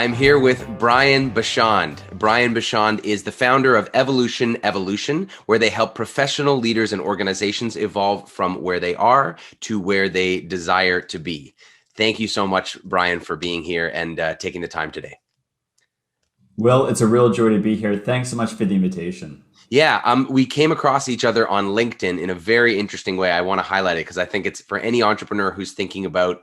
I'm here with Brian Bachand. Brian Bachand is the founder of Evolution, where they help professional leaders and organizations evolve from where they are to where they desire to be. Thank you so much, Brian, for being here and taking the time today. Well, it's a real joy to be here. Thanks so much for the invitation. Yeah, we came across each other on LinkedIn in a very interesting way. I want to highlight it because I think it's for any entrepreneur who's thinking about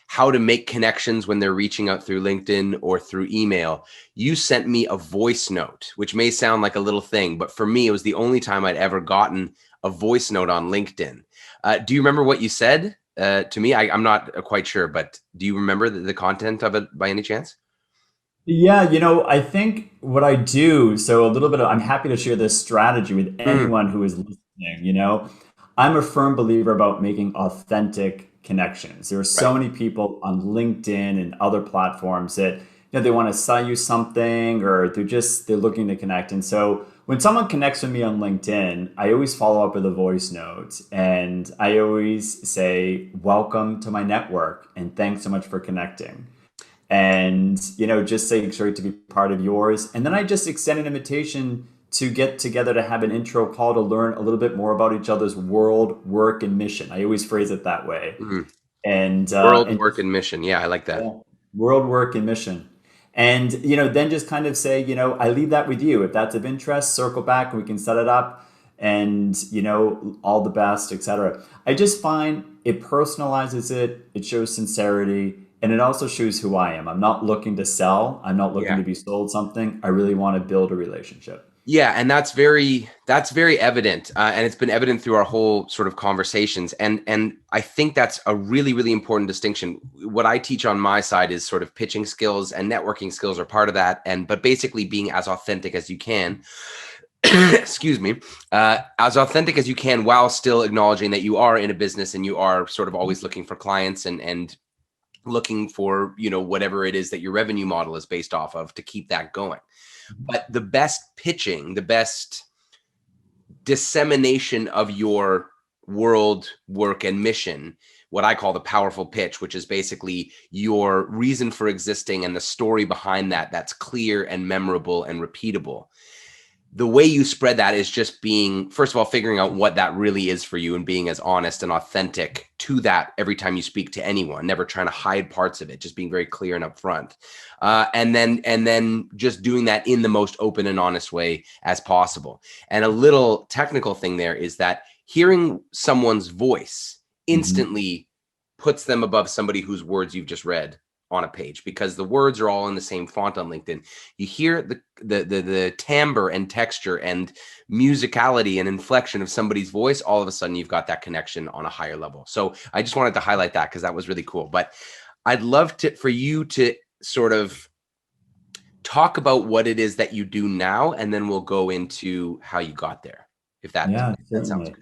how to make connections when they're reaching out through LinkedIn or through email. You sent me a voice note, which may sound like a little thing, but for me, it was the only time I'd ever gotten a voice note on LinkedIn. Do you remember what you said to me? I'm not quite sure, but do you remember the content of it by any chance? Yeah, I think what I do, so a little bit of, I'm happy to share this strategy with Mm, anyone who is listening. I'm a firm believer about making authentic connections. There are so right. many people on LinkedIn and other platforms that, they want to sell you something or they're looking to connect. And so when someone connects with me on LinkedIn, I always follow up with a voice note and I always say, welcome to my network and thanks so much for connecting and just say it's great to be part of yours. And then I just extend an invitation to get together to have an intro call to learn a little bit more about each other's world, work, and mission. I always phrase it that way. Mhm. World, And work, and mission. Yeah, I like that. yeah, world, work, and mission. And then just kind of say, I leave that with you. If that's of interest, circle back and we can set it up. And all the best, etc. I just find it personalizes it. It shows sincerity, and it also shows who I am. I'm not looking to sell. I'm not looking Yeah. to be sold something. I really want to build a relationship. Yeah, and that's very evident, and it's been evident through our whole sort of conversations. And I think that's a really really important distinction. What I teach on my side is sort of pitching skills and networking skills are part of that, and but basically being as authentic as you can. Excuse me, as authentic as you can while still acknowledging that you are in a business and you are sort of always looking for clients and looking for whatever it is that your revenue model is based off of to keep that going. But the best pitching, the best dissemination of your world, work, and mission, what I call the powerful pitch, which is basically your reason for existing and the story behind that that's clear and memorable and repeatable. The way you spread that is just being, first of all, figuring out what that really is for you and being as honest and authentic to that every time you speak to anyone, never trying to hide parts of it, just being very clear and upfront. And then just doing that in the most open and honest way as possible. And a little technical thing there is that hearing someone's voice Mhm. instantly puts them above somebody whose words you've just read on a page, because the words are all in the same font on LinkedIn. You hear the timbre and texture and musicality and inflection of somebody's voice. All of a sudden, you've got that connection on a higher level. So I just wanted to highlight that because that was really cool. But I'd love for you to sort of talk about what it is that you do now, and then we'll go into how you got there. If that Yeah, if that sounds certainly. good.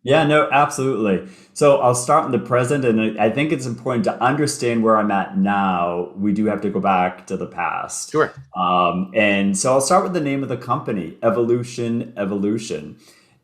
Yeah, no, absolutely. So I'll start in the present, and I think it's important to understand where I'm at now. We do have to go back to the past. Sure. And so I'll start with the name of the company, Evolution, Evolution.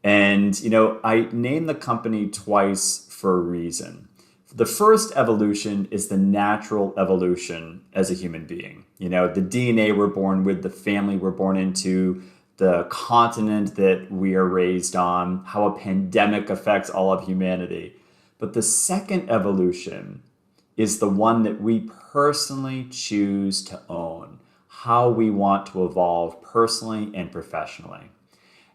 And, I named the company twice for a reason. The first evolution is the natural evolution as a human being. The DNA we're born with, the family we're born into, the continent that we are raised on, how a pandemic affects all of humanity. But the second evolution is the one that we personally choose to own, how we want to evolve personally and professionally.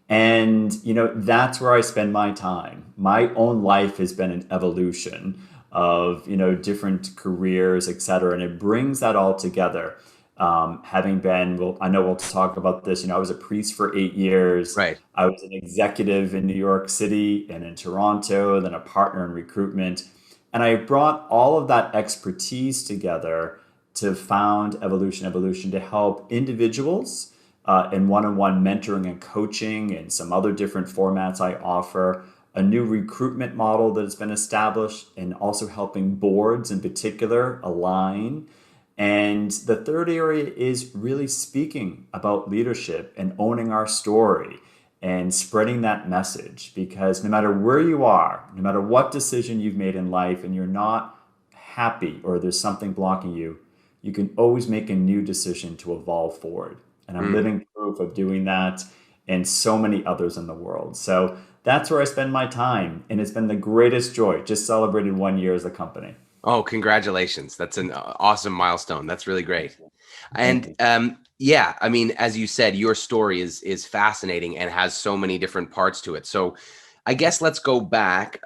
And, that's where I spend my time. My own life has been an evolution of, different careers, et cetera. And it brings that all together. Having been, well, I know we'll talk about this. I was a priest for 8 years. Right. I was an executive in New York City and in Toronto, then a partner in recruitment. And I brought all of that expertise together to found Evolution to help individuals in one-on-one mentoring and coaching and some other different formats I offer, a new recruitment model that has been established, and also helping boards in particular align. And the third area is really speaking about leadership and owning our story and spreading that message, because no matter where you are, no matter what decision you've made in life and you're not happy or there's something blocking you, you can always make a new decision to evolve forward. And I'm Mm. living proof of doing that and so many others in the world. So that's where I spend my time. And it's been the greatest joy. Just celebrated 1 year as a company. Oh, congratulations. That's an awesome milestone. That's really great. Thank And you. yeah, I mean, as you said, your story is fascinating and has so many different parts to it. So I guess let's go back.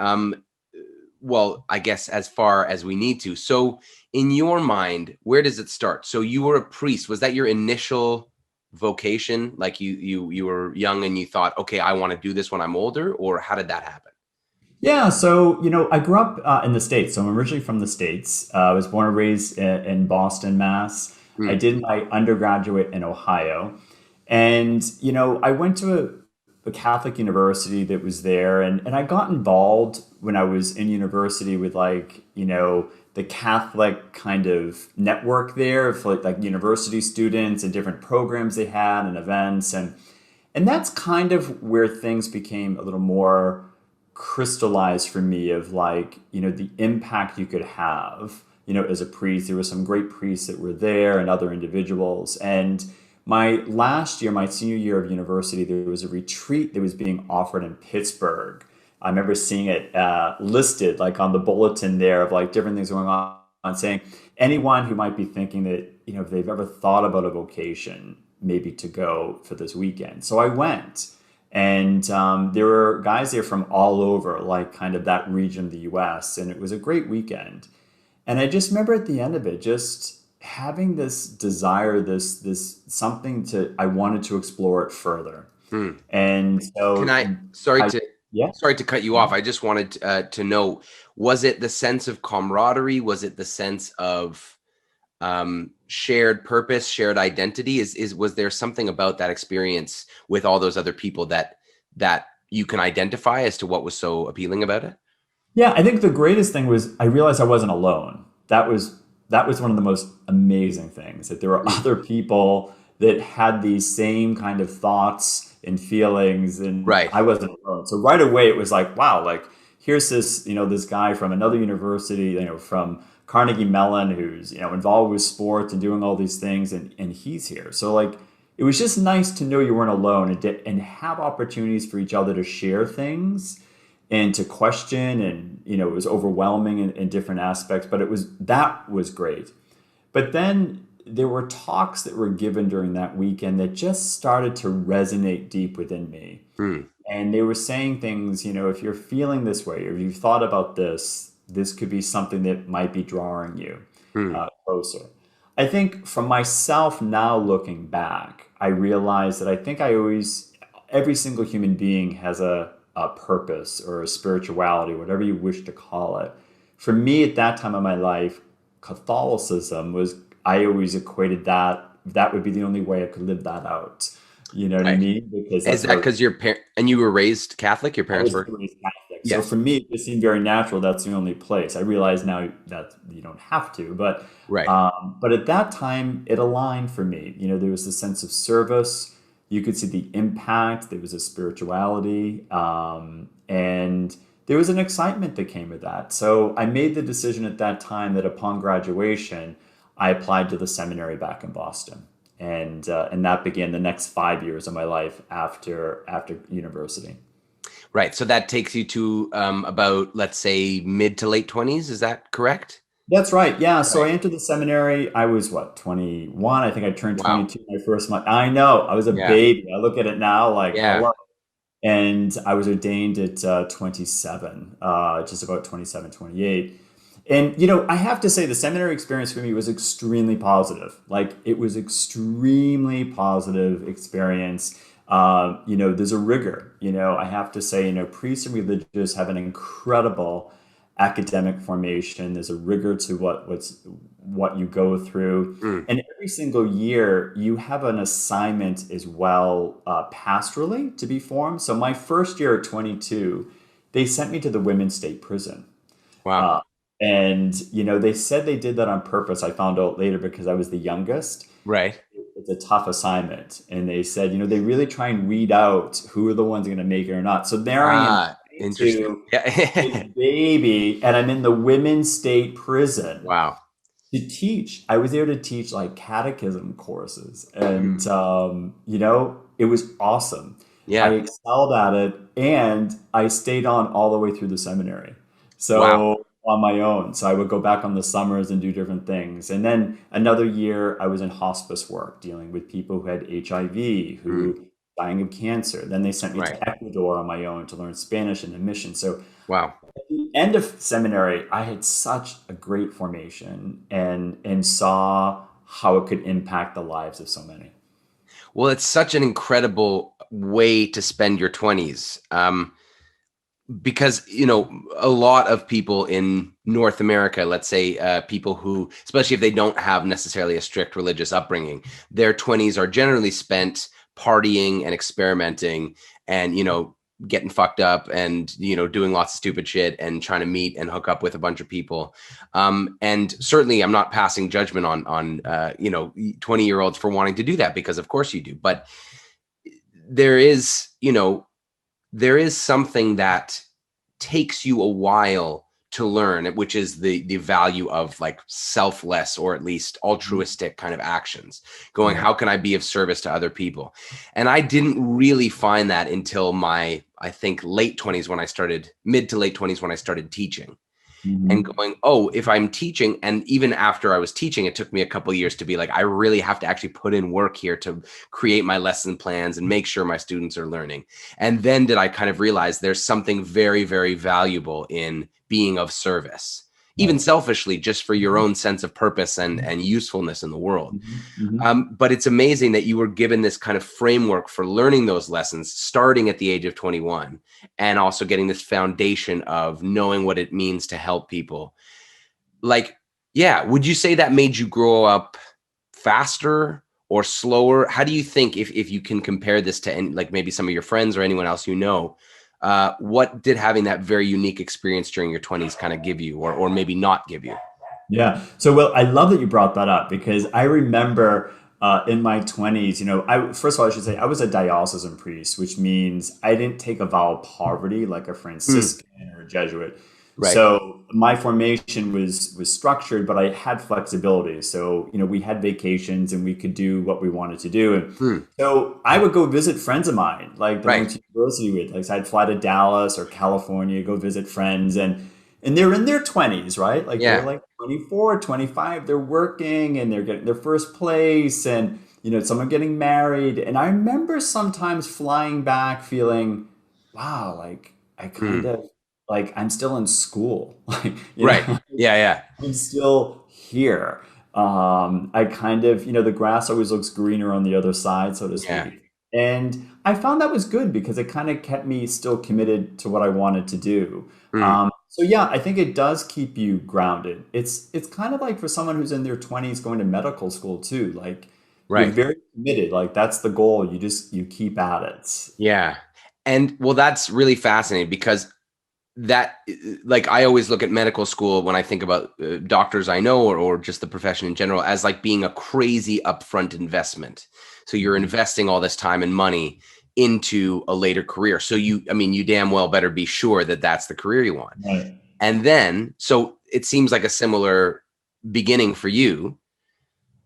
Well, I guess as far as we need to. So in your mind, where does it start? So you were a priest. Was that your initial vocation? Like you were young and you thought, okay, I want to do this when I'm older, or how did that happen? Yeah, so I grew up in the States. So I'm originally from the States. I was born and raised in Boston, Mass. I Mm, did my undergraduate in Ohio, and I went to a Catholic university that was there, and I got involved when I was in university with the Catholic kind of network there for like university students and different programs they had and events, and that's kind of where things became a little more crystallized for me of the impact you could have as a priest. There were some great priests that were there and other individuals. And my last year, my senior year of university, there was a retreat that was being offered in Pittsburgh. I remember seeing it listed like on the bulletin there of like different things going on, saying anyone who might be thinking that if they've ever thought about a vocation, maybe to go for this weekend. So I went, and there were guys there from all over, like kind of that region of the US. And it was a great weekend. And I just remember at the end of it, just having this desire, this something I wanted to explore it further. mm. And Can so I, sorry I, to, yeah. sorry to cut you off. I just wanted to know, was it the sense of camaraderie? Was it the sense of shared purpose, shared identity? Was there something about that experience with all those other people that you can identify as to what was so appealing about it? Yeah, I think the greatest thing was I realized I wasn't alone. That was one of the most amazing things, that there were Mm. other people that had these same kind of thoughts and feelings, and Right. I wasn't alone. So right away it was like, wow, like here's this guy from another university, from Carnegie Mellon, who's involved with sports and doing all these things, and he's here. So like it was just nice to know you weren't alone, and have opportunities for each other to share things and to question. And it was overwhelming in different aspects, but that was great. But then there were talks that were given during that weekend that just started to resonate deep within me. Mm. And they were saying things, if you're feeling this way, or you've thought about this could be something that might be drawing you Mm. closer. I think for myself now, looking back, I realize that I think every single human being has a purpose or a spirituality, whatever you wish to call it. For me, at that time of my life, Catholicism was, I always equated that would be the only way I could live that out. You know what I Right. mean? Because Is that's that what because your parent and you were raised Catholic? Your I parents was were? raised Catholic. So Yes. for me, it seemed very natural. That's the only place. I realize now that you don't have to, Right. but at that time, it aligned for me. There was a sense of service. You could see the impact. There was a spirituality, and there was an excitement that came with that. So I made the decision at that time that upon graduation, I applied to the seminary back in Boston, and that began the next 5 years of my life after university. Right. So that takes you to about, let's say, mid to late 20s. Is that correct? That's right. Yeah. So Right. I entered the seminary. I was what, 21? I think I turned Wow. 22 my first month. I know. I was a Yeah. baby. I look at it now like, Yeah. hello. And I was ordained at 27, just about 27, 28. And, I have to say the seminary experience for me was extremely positive. Like, it was extremely positive experience. There's a rigor. I have to say, priests and religious have an incredible academic formation. There's a rigor to what you go through, Mm. and every single year you have an assignment as well, pastorally to be formed. So my first year at 22, they sent me to the women's state prison. Wow. Uh, and they said they did that on purpose. I found out later because I was the youngest. Right. It's a tough assignment, and they said, they really try and weed out who are the ones going to make it or not. So there I am, Ah, interesting. 22, this Yeah. baby, and I'm in the women's state prison. Wow. to teach. I was able to teach like catechism courses, and Mm. it was awesome. I Yeah. excelled at it, and I stayed on all the way through the seminary. Wow. So on my own. So I would go back on the summers and do different things. And then another year, I was in hospice work, dealing with people who had HIV, Mm. who dying of cancer. Then they sent me Right. to Ecuador on my own to learn Spanish and the mission. So Wow. the end of seminary, I had such a great formation and saw how it could impact the lives of so many. Well, it's such an incredible way to spend your 20s. Because a lot of people in North America, let's say people who, especially if they don't have necessarily a strict religious upbringing, their 20s are generally spent partying and experimenting and getting fucked up and doing lots of stupid shit and trying to meet and hook up with a bunch of people. And certainly I'm not passing judgment on 20-year-olds for wanting to do that, because of course you do, but there is there is something that takes you a while to learn, which is the value of like selfless, or at least altruistic kind of actions. Going, Yeah. how can I be of service to other people? And I didn't really find that until my, I think, late 20s, when I started, mid to late 20s, when I started teaching and Hmm. going, oh, if I'm teaching, and even after I was teaching, it took me a couple of years to be like, I really have to actually put in work here to create my lesson plans and make sure my students are learning. And then did I kind of realize there's something very, very valuable in being of service, even Right. selfishly, just for your own sense of purpose and usefulness in the world. Hmm. Hmm. But it's amazing that you were given this kind of framework for learning those lessons starting at the age of 21, and also getting this foundation of knowing what it means to help people. Like, yeah, would you say that made you grow up faster or slower? How do you think, if you can compare this to any, like maybe some of your friends or anyone else what did having that very unique experience during your 20s kind of give you, or maybe not give you? Yeah. So, Will, I love that you brought that up because I remember in my 20s, I first of all, I should say I was a diocesan priest, which means I didn't take a vow of poverty like a Mm, Franciscan or a Jesuit. right. So my formation was structured, but I had flexibility. So, we had vacations and we could do what we wanted to do. And Mm, so I would go visit friends of mine, like that I went right. to university with. Like, so I'd fly to Dallas or California, go visit friends, and they're in their 20s, right? Like they're Yeah. like 24, 25, they're working and they're getting their first place, and some are getting married. And I remember sometimes flying back feeling, wow, like I kind Mm, of like I'm still in school. Like, right. Yeah. Yeah. I'm still here. I kind of, the grass always looks greener on the other side, so to Yeah. speak. And I found that was good because it kind of kept me still committed to what I wanted to do. Mm, So yeah, I think it does keep you grounded. It's kind of like for someone who's in their 20s going to medical school too. Like you're right. very committed. Like that's the goal. You keep at it. Yeah. And well, that's really fascinating, because that, like, I always look at medical school when I think about doctors I know, or just the profession in general, as like being a crazy upfront investment. So you're Mhm. investing all this time and money into a later career. So I mean, you damn well better be sure that that's the career you want. Right. And then, so it seems like a similar beginning for you.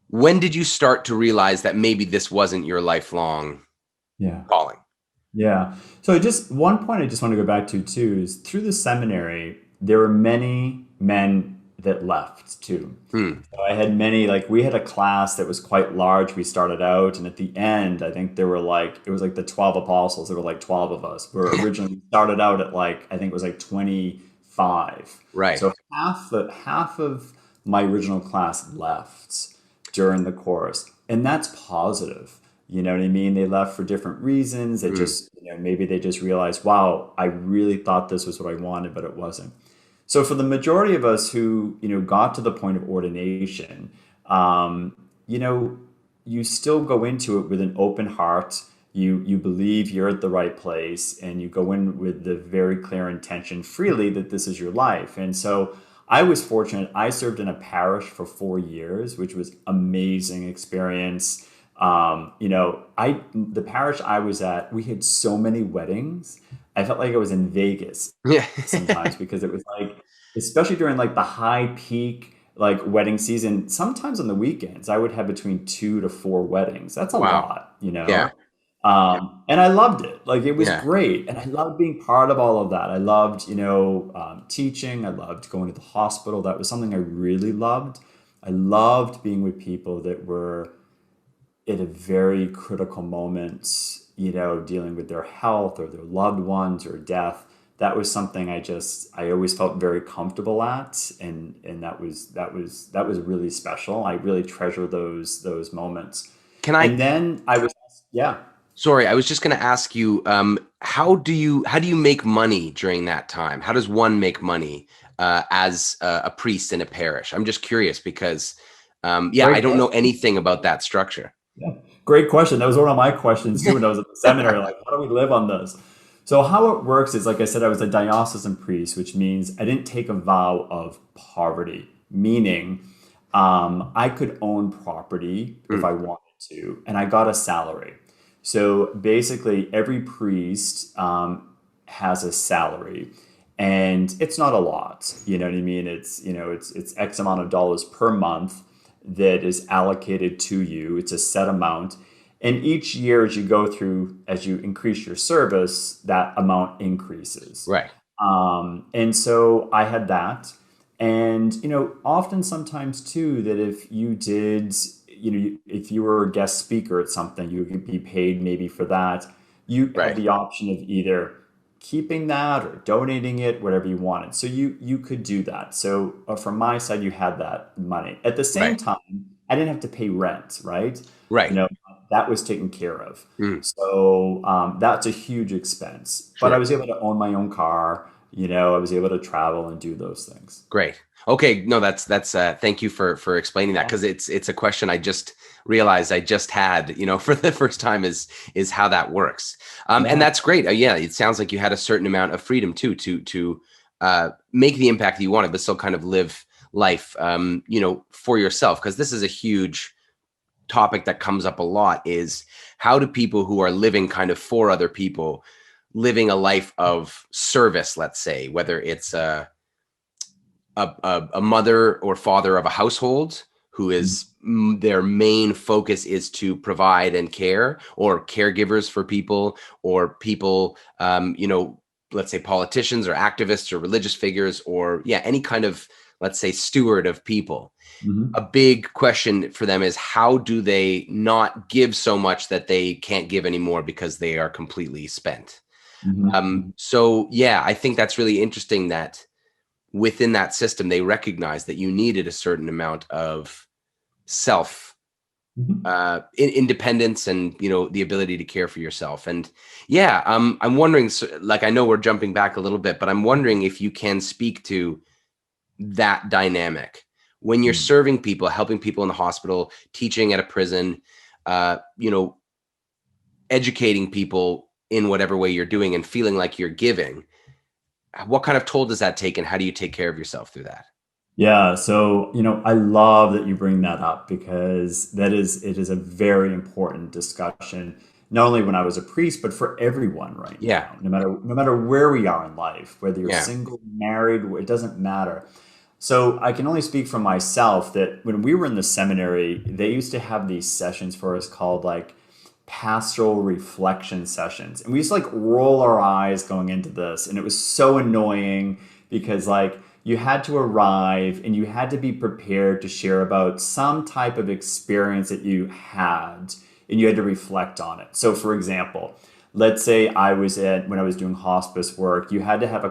When did you start to realize that maybe this wasn't your lifelong Yeah. calling? Yeah. So just one point I just want to go back to too is through the seminary, there were many men that left too. Hmm. So I had many, like we had a class that was quite large. We started out, and at the end, I think there were like, it was like the 12 apostles. There were like 12 of us. We're originally started out at like, I think it was like 25. Right. So half of my original class left during the course. And that's positive. You know what I mean? They left for different reasons. They Hmm. just, maybe they just realized, wow, I really thought this was what I wanted, but it wasn't. So for the majority of us who, got to the point of ordination, um, you know, you still go into it with an open heart. You believe you're at the right place, and you go in with the very clear intention freely that this is your life. And so I was fortunate. I served in a parish for 4 years, which was amazing experience. I the parish I was at, we had so many weddings. I felt like I was in Vegas Yeah. sometimes because it was like, especially during like the high peak. like wedding season, sometimes on the weekends, I would have between 2 to 4 weddings. That's a Wow. lot, you Yeah. know? Yeah. And I loved it. Like it was Yeah. great. And I loved being part of all of that. I loved, teaching. I loved going to the hospital. That was something I really loved. I loved being with people that were at a very critical moment, dealing with their health or their loved ones or death. That was something I always felt very comfortable at, and that was really special. I really treasure those moments. Can I And then I was, yeah. Sorry, I was just going to ask you, how do you make money during that time? How does one make money as a priest in a parish? I'm just curious because, yeah, I Great don't know question. anything about that structure. Yeah. Great question. That was one of my questions too when I was at the seminary. Like, how do we live on this? So, how it works is, like I said, I was a diocesan priest, which means I didn't take a vow of poverty, meaning I could own property if Mm, I wanted to, and I got a salary. So, basically, every priest has a salary. And it's not a lot, you know what I mean? It's X amount of dollars per month that is allocated to you. It's a set amount. And each year, as you go through, as you increase your service, that amount increases. right, And so I had that. And, often sometimes too, that if you did, if you were a guest speaker at something, you could be paid maybe for that. You had right, the option of either keeping that or donating it, whatever you wanted. So you could do that. So from my side, you had that money. At the same right, time, I didn't have to pay rent, right? You right. know, that was taken care of. Mm, So that's a huge expense. But I sure. was able to own my own car. I was able to travel and do those things. Great. Okay. No, that's thank you for explaining that Yeah. because it's a question I just realized I just had, for the first time is how that works. And Yeah. that's great. Yeah, it sounds like you had a certain amount of freedom too to make the impact that you wanted, but still kind of live life, for yourself. Because this is a huge topic that comes up a lot is how do people who are living kind of for other people, living a life of service, let's say, whether it's a mother or father of a household who Mhm. is their main focus is to provide and care, or caregivers for people, or people, let's say politicians or activists or religious figures, or yeah, any kind of, let's say, steward of people. A Mhm. big question for them is how do they not give so much that they can't give anymore because they are completely spent. Mhm. Mhm. So yeah, I think that's really interesting that within that system, they recognized that you needed a certain amount of self Mhm. independence and the ability to care for yourself. And yeah, I'm wondering, like I know we're jumping back a little bit, but I'm wondering if you can speak to that dynamic when you're Mhm. serving people, helping people in the hospital, teaching at a prison, uh, you know, educating people in whatever way you're doing and feeling like you're giving. What kind of toll does that take, and how do you take care of yourself through that? Yeah, so I love that you bring that up because it is a very important discussion, not only when I was a priest, but for everyone right Yeah, now, no matter where we are in life, whether you're yeah, single, married, it doesn't matter. So I can only speak for myself that when we were in the seminary, they used to have these sessions for us called like pastoral reflection sessions. And we used to like roll our eyes going into this. And it was so annoying because like you had to arrive and you had to be prepared to share about some type of experience that you had and you had to reflect on it. So for example, let's say when I was doing hospice work, you had to have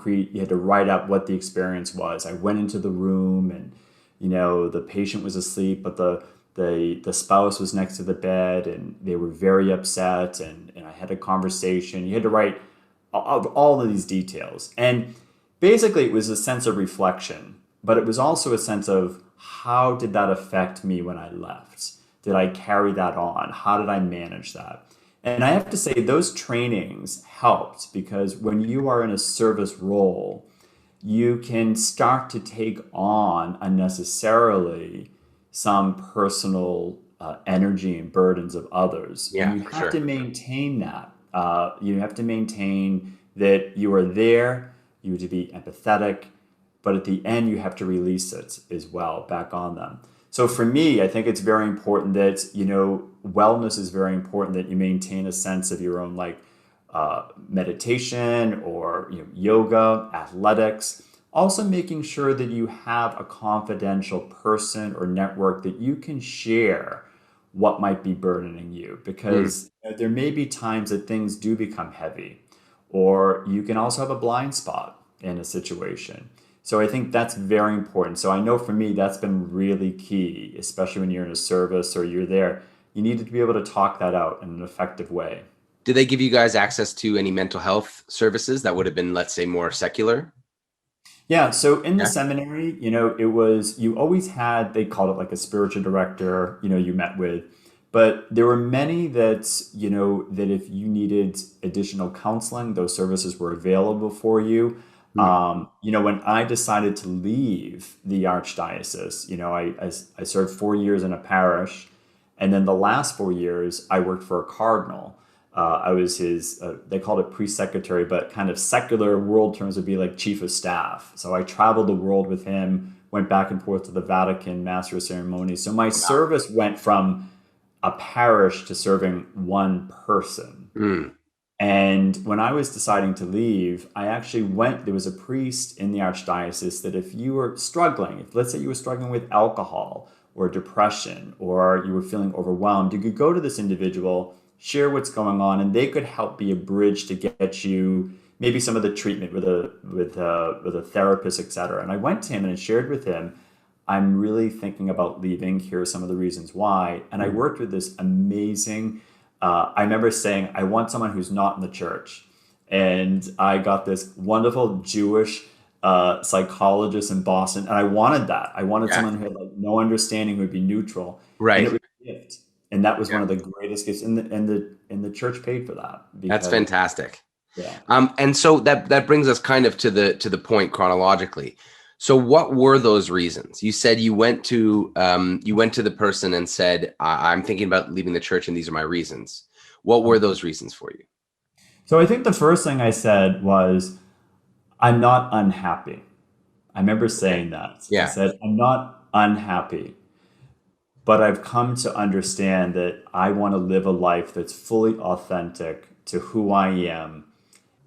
you had to write up what the experience was. I went into the room and the patient was asleep, but the spouse was next to the bed and they were very upset, and I had a conversation. You had to write all of these details. And basically it was a sense of reflection, but it was also a sense of how did that affect me when I left? Did I carry that on? How did I manage that? And I have to say, those trainings helped because when you are in a service role, you can start to take on unnecessarily some personal energy and burdens of others. And yeah, you for have to sure. maintain that. You have to maintain that you are there, you are to be empathetic, but at the end you have to release it as well back on them. So for me, I think it's very important that, wellness is very important, that you maintain a sense of your own, like, meditation or yoga, athletics. Also making sure that you have a confidential person or network that you can share what might be burdening you, Mm. because there may be times that things do become heavy, or you can also have a blind spot in a situation. So I think that's very important. So I know for me, that's been really key, especially when you're in a service or you're there. You need to be able to talk that out in an effective way. Did they give you guys access to any mental health services that would have been, let's say, more secular? Yeah, so in the Yeah. seminary, it was, you always had, they called it like a spiritual director, you met with, but there were many that, that if you needed additional counseling, those services were available for you. Mm. When I decided to leave the archdiocese, I served 4 years in a parish, and then the last 4 years I worked for a cardinal. I was his, they called it priest secretary, but kind of secular world terms would be like chief of staff. So I traveled the world with him, went back and forth to the Vatican, master of ceremonies. So my Wow. service went from a parish to serving one person. Mm. And when I was deciding to leave, I actually went, there was a priest in the archdiocese that if you were struggling, if let's say you were struggling with alcohol or depression, or you were feeling overwhelmed, you could go to this individual, share what's going on, and they could help be a bridge to get you maybe some of the treatment with a therapist, etc. And I went to him and I shared with him, I'm really thinking about leaving. Here are some of the reasons why. And I Mm. worked with this amazing, I remember saying, I want someone who's not in the church. And I got this wonderful Jewish psychologist in Boston. And I wanted that. I wanted Yeah. someone who had like no understanding, who would be neutral. And it Right. was a gift. And that was Yeah. one of the greatest gifts. And the church paid for that That's because, fantastic. yeah. And so that brings us kind of to the point chronologically. So what were those reasons? You said you went to the person and said, I'm thinking about leaving the church and these are my reasons. What were those reasons for you? So I think the first thing I said was, I'm not unhappy. I remember Okay. saying that. I Yeah. said, I'm not unhappy, but I've come to understand that I want to live a life that's fully authentic to who I am.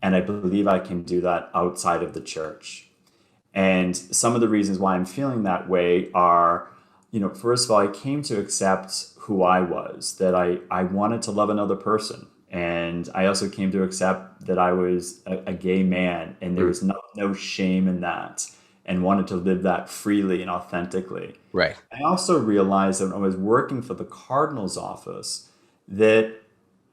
And I believe I can do that outside of the church. And some of the reasons why I'm feeling that way are, first of all, I came to accept who I was, that I wanted to love another person. And I also came to accept that I was a gay man, and there Mm. was no shame in that, and wanted to live that freely and authentically. Right. I also realized that when I was working for the Cardinal's office, that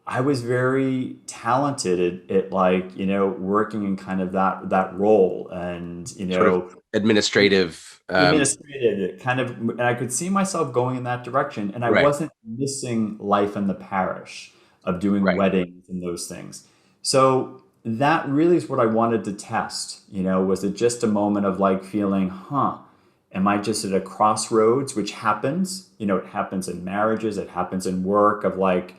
I was very talented at like, working in kind of that role, and, Sort of administrative. administrative kind of, and I could see myself going in that direction, and I Right. wasn't missing life in the parish of doing Right. weddings and those things. So that really is what I wanted to test. Was it just a moment of like feeling, am I just at a crossroads, which happens, it happens in marriages, it happens in work, of like,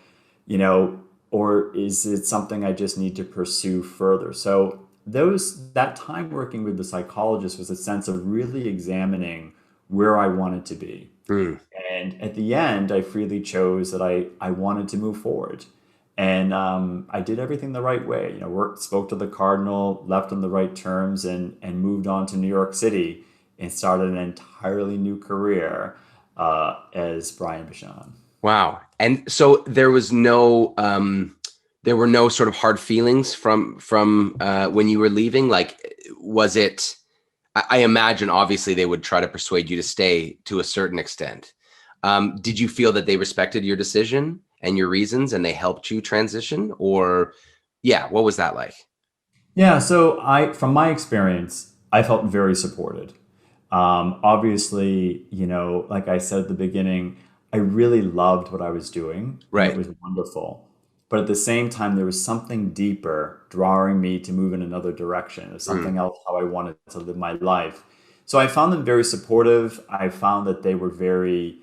or is it something I just need to pursue further? So that time working with the psychologist was a sense of really examining where I wanted to be. Mm. And at the end, I freely chose that I wanted to move forward. And I did everything the right way. Spoke to the cardinal, left on the right terms, and moved on to New York City and started an entirely new career as Brian Bachand. Wow. And so there were no sort of hard feelings from when you were leaving. Like, was it? I imagine obviously they would try to persuade you to stay to a certain extent. Did you feel that they respected your decision and your reasons, and they helped you transition? Or, yeah, what was that like? Yeah, so from my experience, I felt very supported. Obviously, like I said at the beginning, I really loved what I was doing, and it Right. was wonderful. But at the same time, there was something deeper drawing me to move in another direction, or Mm. something else how I wanted to live my life. So I found them very supportive. I found that they were very,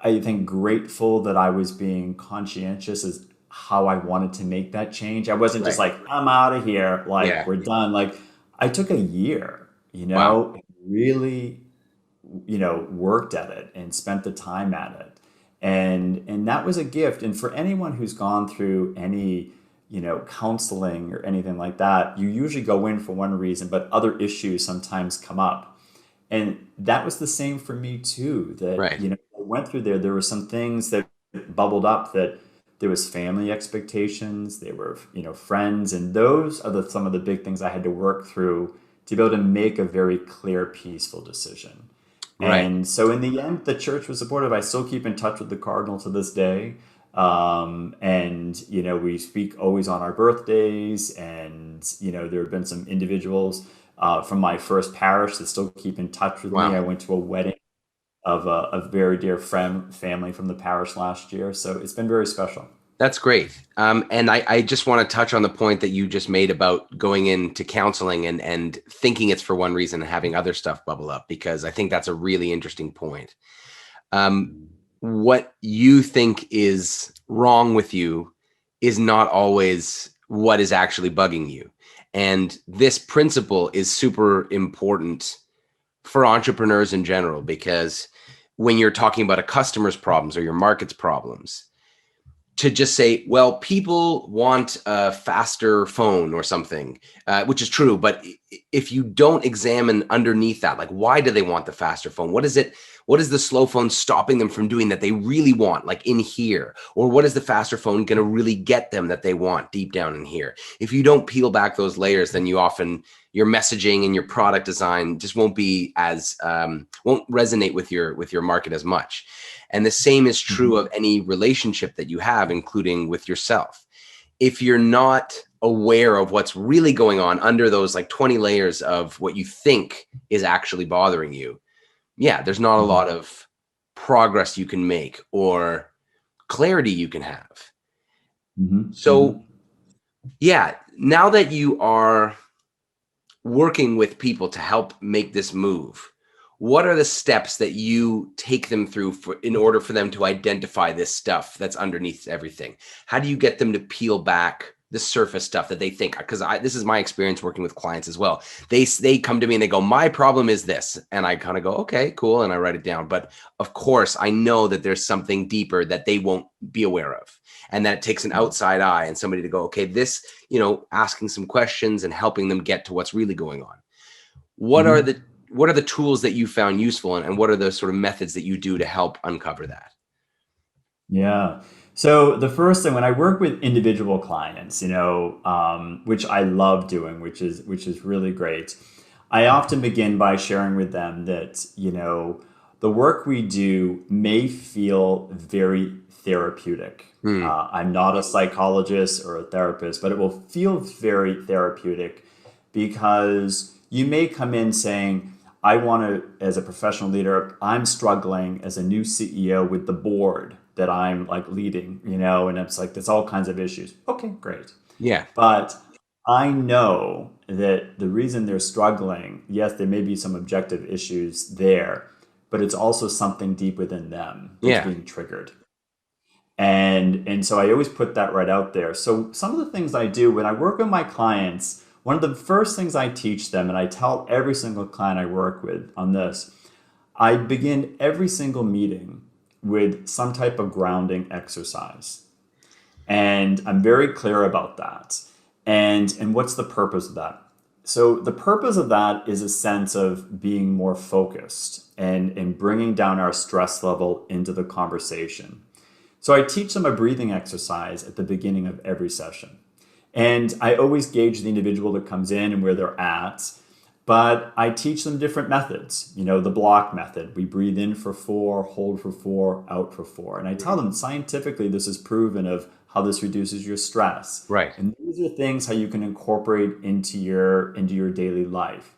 I think, grateful that I was being conscientious as how I wanted to make that change. I wasn't just Right. like, I'm out of here, like Yeah. we're done. Like I took a year, Wow. really, worked at it and spent the time at it. And that was a gift. And for anyone who's gone through any, counseling or anything like that, you usually go in for one reason, but other issues sometimes come up. And that was the same for me too. That, Right. I went through there. There were some things that bubbled up, that there was family expectations, there were, friends, and those are some of the big things I had to work through to be able to make a very clear, peaceful decision. Right. And so in the end, the church was supportive. I still keep in touch with the cardinal to this day. And, we speak always on our birthdays. And, there have been some individuals from my first parish that still keep in touch with me. Wow. I went to a wedding of a very dear friend, family from the parish last year. So it's been very special. That's great. And I just want to touch on the point that you just made about going into counseling and thinking it's for one reason and having other stuff bubble up, because I think that's a really interesting point. Um, what you think is wrong with you is not always what is actually bugging you. And this principle is super important for entrepreneurs in general, because when you're talking about a customer's problems or your market's problems, to just say, well, people want a faster phone or something, which is true. But if you don't examine underneath that, like, why do they want the faster phone? What is it? What is the slow phone stopping them from doing that they really want, like in here? Or what is the faster phone going to really get them that they want deep down in here? If you don't peel back those layers, then your messaging and your product design just won't be as won't resonate with your market as much. And the same is true Mhm. of any relationship that you have, including with yourself. If you're not aware of what's really going on under those like 20 layers of what you think is actually bothering you, yeah, there's not a Mhm. lot of progress you can make or clarity you can have. Mhm. So, Mhm. yeah, now that you are working with people to help make this move, what are the steps that you take them through in order for them to identify this stuff that's underneath everything? How do you get them to peel back the surface stuff that they think? Because this is my experience working with clients as well. They come to me and they go, my problem is this, and I kind of go, okay, cool, and I write it down. But of course, I know that there's something deeper that they won't be aware of, and that it takes an outside eye and somebody to go, okay, this, asking some questions and helping them get to what's really going on. What are Mhm. the what are the tools that you found useful, and what are the sort of methods that you do to help uncover that? Yeah. So the first thing when I work with individual clients, which I love doing, which is really great, I often begin by sharing with them that the work we do may feel very therapeutic. Hmm. I'm not a psychologist or a therapist, but it will feel very therapeutic because you may come in saying, I want to, as a professional leader, I'm struggling as a new CEO with the board that I'm like leading, and it's like, there's all kinds of issues. Okay, great. Yeah. But I know that the reason they're struggling, yes, there may be some objective issues there, but it's also something deep within them that's Yeah. being triggered. And so I always put that right out there. So some of the things I do when I work with my clients, one of the first things I teach them, and I tell every single client I work with on this, I begin every single meeting with some type of grounding exercise. And I'm very clear about that. And what's the purpose of that? So the purpose of that is a sense of being more focused and bringing down our stress level into the conversation. So I teach them a breathing exercise at the beginning of every session. And I always gauge the individual that comes in and where they're at. But I teach them different methods. The block method. We breathe in for 4, hold for 4, out for 4. And I tell them scientifically this is proven of how this reduces your stress. Right. And these are things how you can incorporate into your daily life.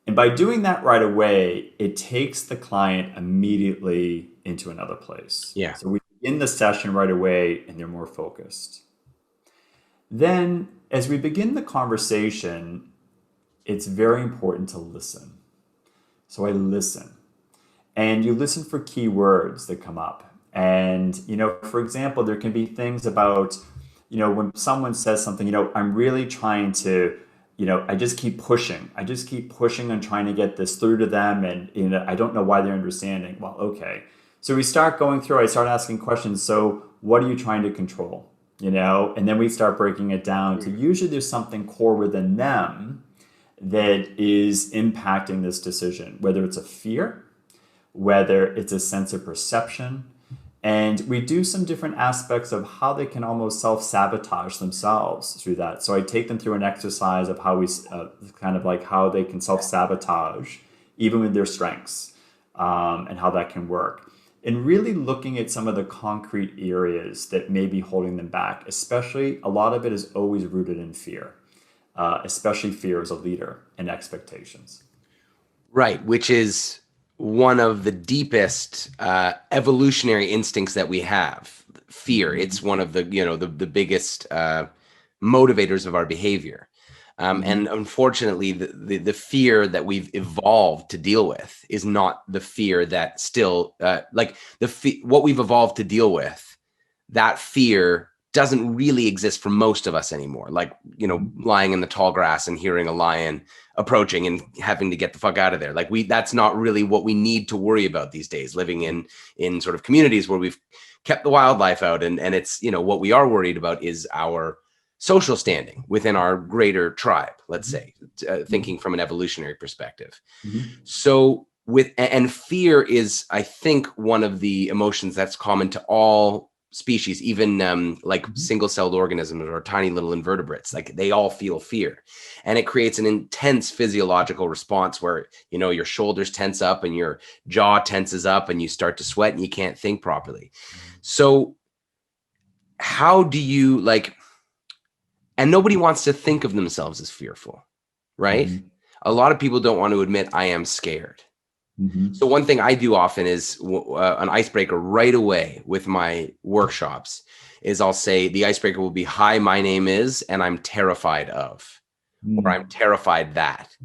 And by doing that right away, it takes the client immediately into another place. Yeah. So we begin the session right away and they're more focused. Then, as we begin the conversation, it's very important to listen. So I listen. And you listen for key words that come up. And, for example, there can be things about, when someone says something, I'm really trying to I just keep pushing. I just keep pushing and trying to get this through to them. And, I don't know why they're understanding. Well, okay. So we start going through, I start asking questions. So what are you trying to control? And then we start breaking it down to usually there's something core within them that is impacting this decision, whether it's a fear, whether it's a sense of perception. And we do some different aspects of how they can almost self-sabotage themselves through that. So I take them through an exercise of how we kind of like how they can self-sabotage even with their strengths, and how that can work. And really looking at some of the concrete areas that may be holding them back, especially a lot of it is always rooted in fear, especially fear as a leader and expectations. Right, which is one of the deepest evolutionary instincts that we have. Fear. It's one of the the biggest motivators of our behavior. And unfortunately, the fear that we've evolved to deal with is not the fear that still what we've evolved to deal with. That fear doesn't really exist for most of us anymore. Like, lying in the tall grass and hearing a lion approaching and having to get the fuck out of there. Like that's not really what we need to worry about these days, living in sort of communities where we've kept the wildlife out. And it's, what we are worried about is our social standing within our greater tribe, let's say, thinking from an evolutionary perspective. So and fear is, I think, one of the emotions that's common to all species, even single-celled organisms or tiny little invertebrates. Like they all feel fear, and it creates an intense physiological response where your shoulders tense up and your jaw tenses up and you start to sweat and you can't think properly. So how do you and nobody wants to think of themselves as fearful, right? A lot of people don't want to admit I am scared. So one thing I do often is an icebreaker right away with my workshops is I'll say the icebreaker will be, hi, my name is, and I'm terrified of, or I'm terrified that.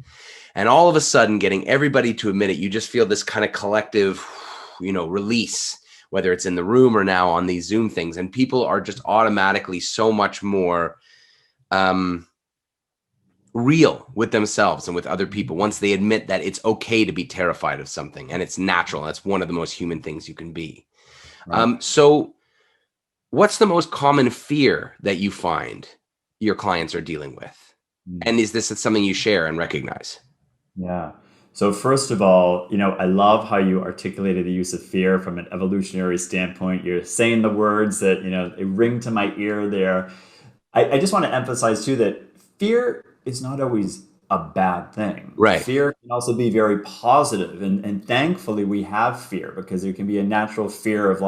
And all of a sudden, getting everybody to admit it, you just feel this kind of collective, release, whether it's in the room or now on these Zoom things. And people are just automatically so much more real with themselves and with other people once they admit that it's okay to be terrified of something and it's natural. That's one of the most human things you can be. Right. So what's the most common fear that you find your clients are dealing with? And is this something you share and recognize? Yeah. So first of all, I love how you articulated the use of fear from an evolutionary standpoint. You're saying the words that, they ring to my ear there. I just want to emphasize too that fear is not always a bad thing. Right. Fear can also be very positive. And thankfully we have fear, because there can be a natural fear of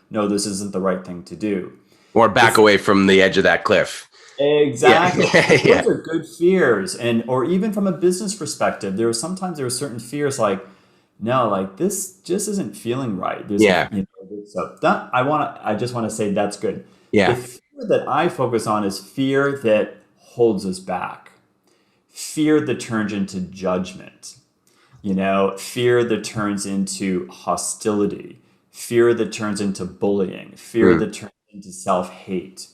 no, this isn't the right thing to do. Or back away from the edge of that cliff. Exactly. Yeah. Those are good fears. Or even from a business perspective, there are certain fears this just isn't feeling right. So I just want to say that's good. Yeah. The fear that I focus on is fear that holds us back. Fear that turns into judgment, fear that turns into hostility, fear that turns into bullying, fear that turns into self-hate.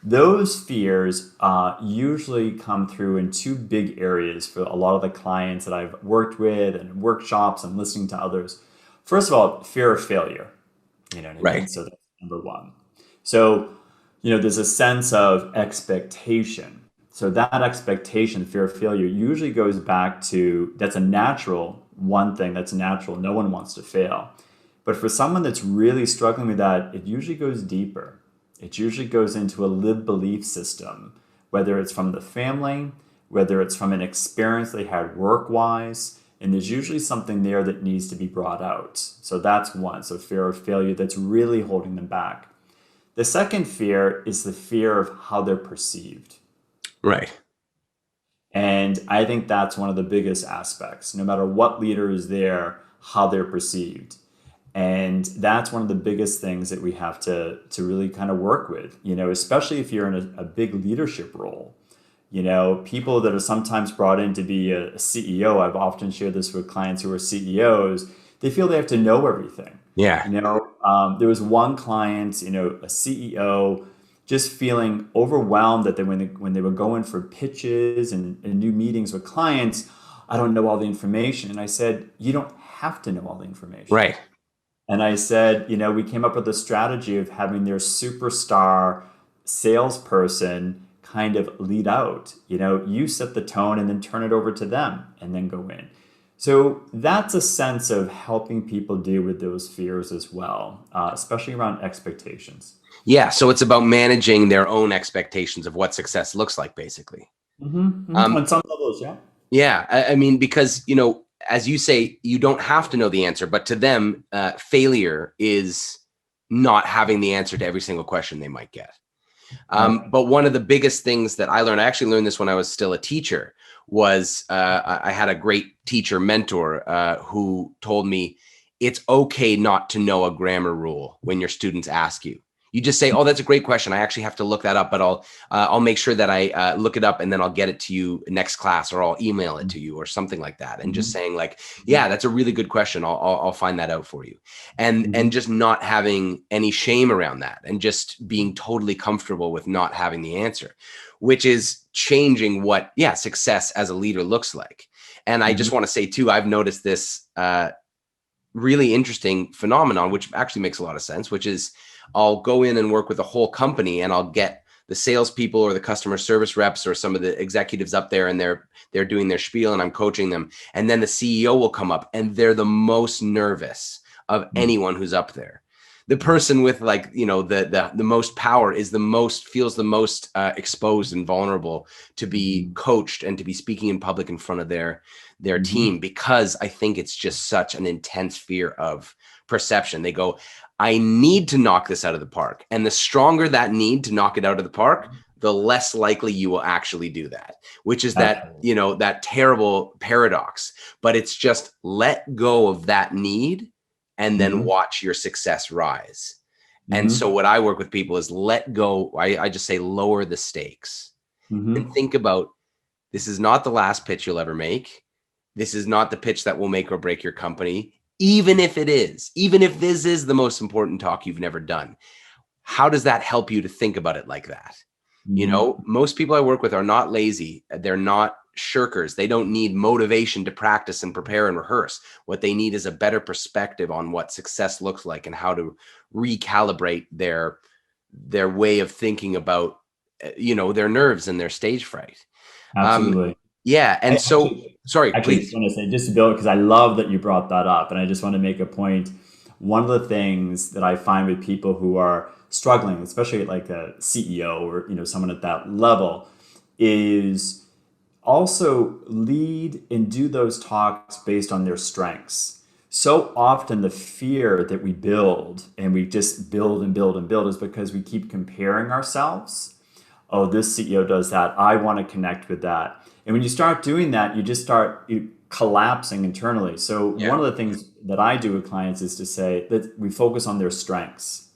Those fears usually come through in two big areas for a lot of the clients that I've worked with and workshops and listening to others. First of all, fear of failure, Right. So that's number one. So, there's a sense of expectation. So that expectation, fear of failure, usually goes back to, that's a natural one thing, that's natural. No one wants to fail. But for someone that's really struggling with that, it usually goes deeper. It usually goes into a lived belief system, whether it's from the family, whether it's from an experience they had work-wise, and there's usually something there that needs to be brought out. So that's one. So fear of failure that's really holding them back. The second fear is the fear of how they're perceived. Right. And I think that's one of the biggest aspects, no matter what leader is there, how they're perceived. And that's one of the biggest things that we have to really kind of work with, especially if you're in a big leadership role. People that are sometimes brought in to be a CEO, I've often shared this with clients who are CEOs, they feel they have to know everything. Yeah. There was one client, a CEO, just feeling overwhelmed that when they were going for pitches and new meetings with clients, I don't know all the information. And I said, you don't have to know all the information. Right. And I said, we came up with a strategy of having their superstar salesperson kind of lead out. You set the tone and then turn it over to them and then go in. So that's a sense of helping people deal with those fears as well, especially around expectations. Yeah. So it's about managing their own expectations of what success looks like, basically. On some levels, yeah. Yeah. I mean, because, as you say, you don't have to know the answer, but to them, failure is not having the answer to every single question they might get. But one of the biggest things that I learned, I actually learned this when I was still a teacher, was I had a great teacher mentor who told me it's okay not to know a grammar rule when your students ask you. You just say, "Oh, that's a great question. I actually have to look that up, but I'll make sure that I look it up and then I'll get it to you next class, or I'll email it to you," or something like that. And just saying like, "Yeah, that's a really good question. I'll find that out for you," and just not having any shame around that, and just being totally comfortable with not having the answer, which is changing what success as a leader looks like. And I just want to say too, I've noticed this really interesting phenomenon, which actually makes a lot of sense, which is I'll go in and work with a whole company, and I'll get the salespeople or the customer service reps or some of the executives up there, and they're doing their spiel and I'm coaching them. And then the CEO will come up and they're the most nervous of anyone who's up there. The person with the most power feels the most exposed and vulnerable to be coached and to be speaking in public in front of their team, because I think it's just such an intense fear of perception. They go, I need to knock this out of the park. And the stronger that need to knock it out of the park, the less likely you will actually do that, which is that terrible paradox. But it's just let go of that need and then watch your success rise. And so what I work with people is let go. I just say lower the stakes and think about, this is not the last pitch you'll ever make. This is not the pitch that will make or break your company. Even if it is, even if this is the most important talk you've never done, how does that help you to think about it like that? Most people I work with are not lazy. They're not shirkers. They don't need motivation to practice and prepare and rehearse. What they need is a better perspective on what success looks like and how to recalibrate their way of thinking about, their nerves and their stage fright. Absolutely. Yeah. And sorry, actually, please. I just want to say, just to build, because I love that you brought that up. And I just want to make a point. One of the things that I find with people who are struggling, especially like a CEO or, someone at that level, is also lead and do those talks based on their strengths. So often the fear that we build, and we just build and build and build, is because we keep comparing ourselves. Oh, this CEO does that. I want to connect with that. And when you start doing that, you just start collapsing internally. So one of the things that I do with clients is to say that we focus on their strengths.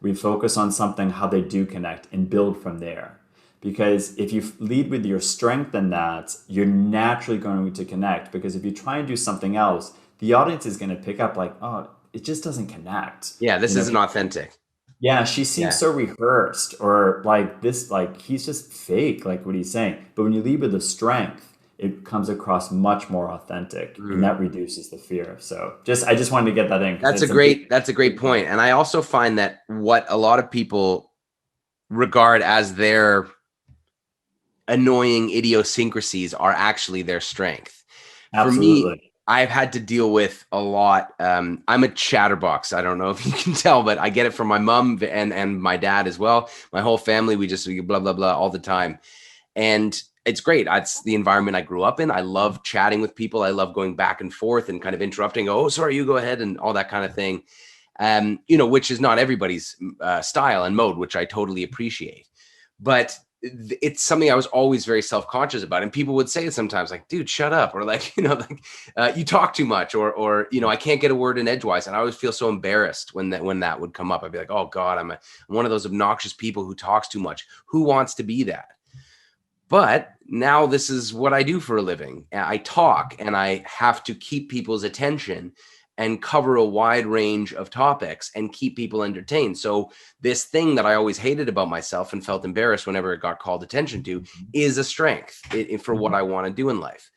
We focus on something, how they do connect, and build from there. Because if you lead with your strength in that, you're naturally going to connect. Because if you try and do something else, the audience is going to pick up like, oh, it just doesn't connect. Yeah, this isn't authentic. Yeah, she seems so rehearsed, or like this, like he's just fake, like what he's saying. But when you lead with the strength, it comes across much more authentic, and that reduces the fear. So I just wanted to get that in. That's a great point. And I also find that what a lot of people regard as their annoying idiosyncrasies are actually their strength. Absolutely. For me, I've had to deal with a lot. I'm a chatterbox. I don't know if you can tell, but I get it from my mom and my dad as well. My whole family, we just blah, blah, blah all the time. And it's great. It's the environment I grew up in. I love chatting with people. I love going back and forth and kind of interrupting. Oh, sorry, you go ahead, and all that kind of thing. Which is not everybody's style and mode, which I totally appreciate. But it's something I was always very self-conscious about. And people would say it sometimes like, dude, shut up. Or like, you talk too much, or, I can't get a word in edgewise. And I always feel so embarrassed when that would come up. I'd be like, oh God, I'm one of those obnoxious people who talks too much. Who wants to be that? But now this is what I do for a living. I talk, and I have to keep people's attention. and cover a wide range of topics and keep people entertained. So this thing that I always hated about myself and felt embarrassed whenever it got called attention to is a strength for what I want to do in life.